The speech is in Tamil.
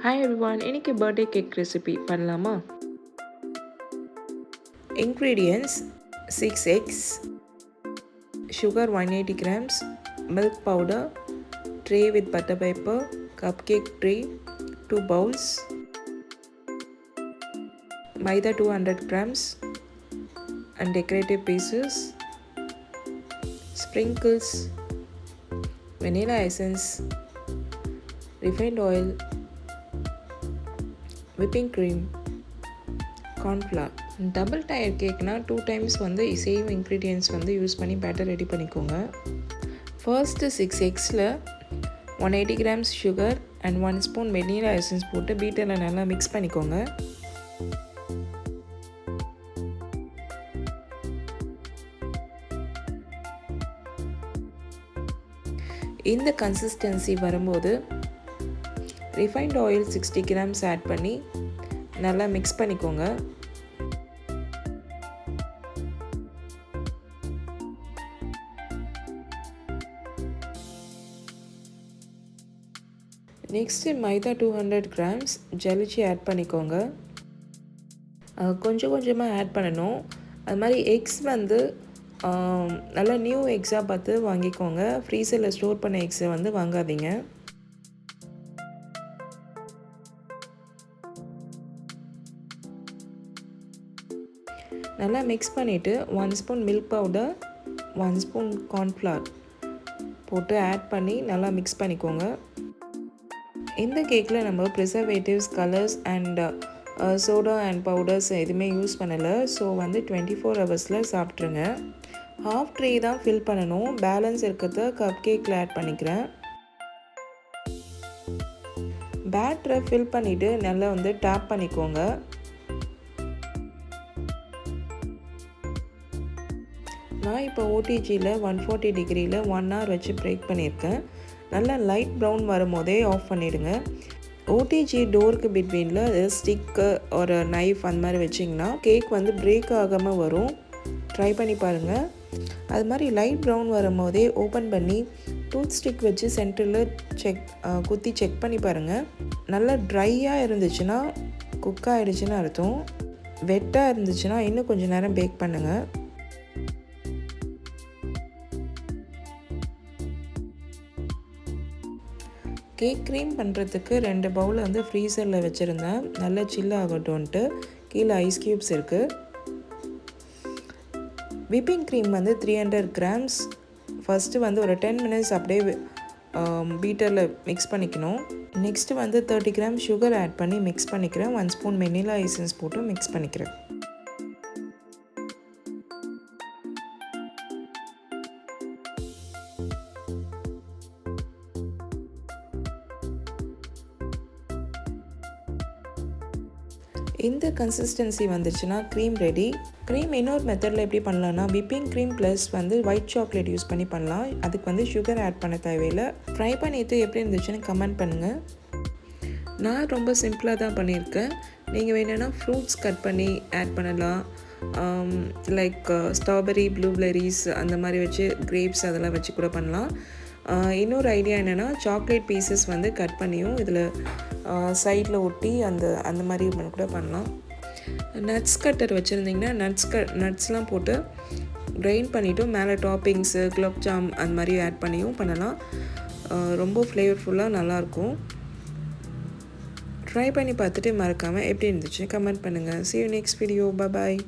ஹாய் எவ்ரிவான், இன்னைக்கு பர்த்டே கேக் ரெசிபி பண்ணலாமா? Ingredients 6 eggs, sugar 180 grams, milk powder, tray with butter paper, cupcake tray, 2 bowls, maida 200 grams and decorative pieces, sprinkles, vanilla essence, refined oil, whipping cream, cornflour. Double tier கேக்னா 2 டைம்ஸ் வந்து சேம் இன்க்ரீடியன்ட்ஸ் வந்து யூஸ் பண்ணி பேட்டர் ரெடி பண்ணிக்கோங்க. ஃபர்ஸ்ட்டு 6 எக்ஸில் 180 grams sugar and 1 spoon vanilla essence போட்டு பீட்டரில் நல்லா மிக்ஸ் பண்ணிக்கோங்க. இந்த கன்சிஸ்டன்சி வரும்போது ரிஃபைண்ட் ஆயில் 60 கிராம்ஸ் ஆட் பண்ணி நல்லா மிக்ஸ் பண்ணிக்கோங்க. நெக்ஸ்ட்டு மைதா 200 கிராம்ஸ் ஜலிச்சு ஆட் பண்ணிக்கோங்க. கொஞ்சம் கொஞ்சமாக ஆட் பண்ணணும். அது மாதிரி எக்ஸ் வந்து நல்லா நியூ எக்ஸாக பார்த்து வாங்கிக்கோங்க. ஃப்ரீசரில் ஸ்டோர் பண்ண எக்ஸை வந்து வாங்காதீங்க. நல்லா மிக்ஸ் பண்ணிவிட்டு 1 spoon milk powder 1 spoon cornflour போட்டு ஆட் பண்ணி நல்லா மிக்ஸ் பண்ணிக்கோங்க. இந்த கேக்கில் நம்ம preservatives, colours and soda and powders எதுவுமே யூஸ் பண்ணலை. ஸோ வந்து 24 ஹவர்ஸில் சாப்பிட்ருங்க. ஹாஃப் ட்ரே தான் ஃபில் பண்ணணும். பேலன்ஸ் இருக்கிறத கப் கேக்கில் ஆட் பண்ணிக்கிறேன். பேட்டரை ஃபில் பண்ணிவிட்டு நல்லா வந்து டேப் பண்ணிக்கோங்க. நான் இப்போ ஓடிஜியில் 140 டிகிரியில் 1 hour வச்சு ப்ரேக் பண்ணியிருக்கேன். நல்லா லைட் ப்ரௌன் வரும்போதே ஆஃப் பண்ணிவிடுங்க. ஓடிஜி டோருக்கு பிட்வீனில் ஸ்டிக்கு ஒரு நைஃப் அந்த மாதிரி வச்சிங்கன்னா கேக் வந்து பிரேக் ஆகாமல் வரும். ட்ரை பண்ணி பாருங்கள். அது மாதிரி லைட் ப்ரௌன் வரும்போதே ஓப்பன் பண்ணி டூத் ஸ்டிக் வச்சு சென்டரில் குத்தி செக் பண்ணி பாருங்கள். நல்லா ட்ரையாக இருந்துச்சுன்னா குக் ஆகிடுச்சுன்னு அர்த்தம். வெட்டாக இருந்துச்சுன்னா இன்னும் கொஞ்சம் நேரம் பேக் பண்ணுங்கள். கேக் க்ரீம் பண்ணுறதுக்கு 2 பவுல் வந்து ஃப்ரீசரில் வச்சுருந்தேன். நல்லா சில் ஆகட்டும்ன்ட்டு. கீழே ஐஸ் க்யூப்ஸ் இருக்குது. விப்பிங் க்ரீம் வந்து 300 கிராம்ஸ். ஃபஸ்ட்டு வந்து ஒரு 10 minutes அப்படியே பீட்டரில் மிக்ஸ் பண்ணிக்கணும். நெக்ஸ்ட்டு வந்து 30 கிராம் சுகர் ஆட் பண்ணி மிக்ஸ் பண்ணிக்கிறேன். 1 ஸ்பூன் வெனிலா எசன்ஸ் போட்டு மிக்ஸ் பண்ணிக்கிறேன். இந்த கன்சிஸ்டன்சி வந்துச்சுன்னா க்ரீம் ரெடி. க்ரீம் இன்னொரு மெத்தடில் எப்படி பண்ணலான்னா விப்பிங் க்ரீம் ப்ளஸ் வந்து ஒயிட் சாக்லேட் யூஸ் பண்ணி பண்ணலாம். அதுக்கு வந்து சுகர் ஆட் பண்ண தேவையில்லை. ஃப்ரை பண்ணிவிட்டு எப்படி இருந்துச்சுன்னு கமெண்ட் பண்ணுங்கள். நான் ரொம்ப சிம்பிளாக தான் பண்ணியிருக்கேன். நீங்கள் வேணும்னா ஃப்ரூட்ஸ் கட் பண்ணி ஆட் பண்ணலாம். லைக் ஸ்ட்ராபெரி, ப்ளூபெர்ரிஸ் அந்த மாதிரி வச்சு கிரேப்ஸ் அதெல்லாம் வச்சு கூட பண்ணலாம். இன்னொரு ஐடியா என்னென்னா சாக்லேட் பீசஸ் வந்து கட் பண்ணியும் இதில் சைடில் ஒட்டி அந்த மாதிரி கூட பண்ணலாம். நட்ஸ் கட்டர் வச்சுருந்திங்கன்னா நட்ஸ்லாம் போட்டு கிரைண்ட் பண்ணிவிட்டு மேலே டாப்பிங்ஸு, குலோப் ஜாம் அந்த மாதிரி ஆட் பண்ணியும் பண்ணலாம். ரொம்ப ஃப்ளேவர்ஃபுல்லாக நல்லாயிருக்கும். ட்ரை பண்ணி பார்த்துட்டு மறக்காமல் எப்படி இருந்துச்சு கமெண்ட் பண்ணுங்கள். See you next video. Bye bye.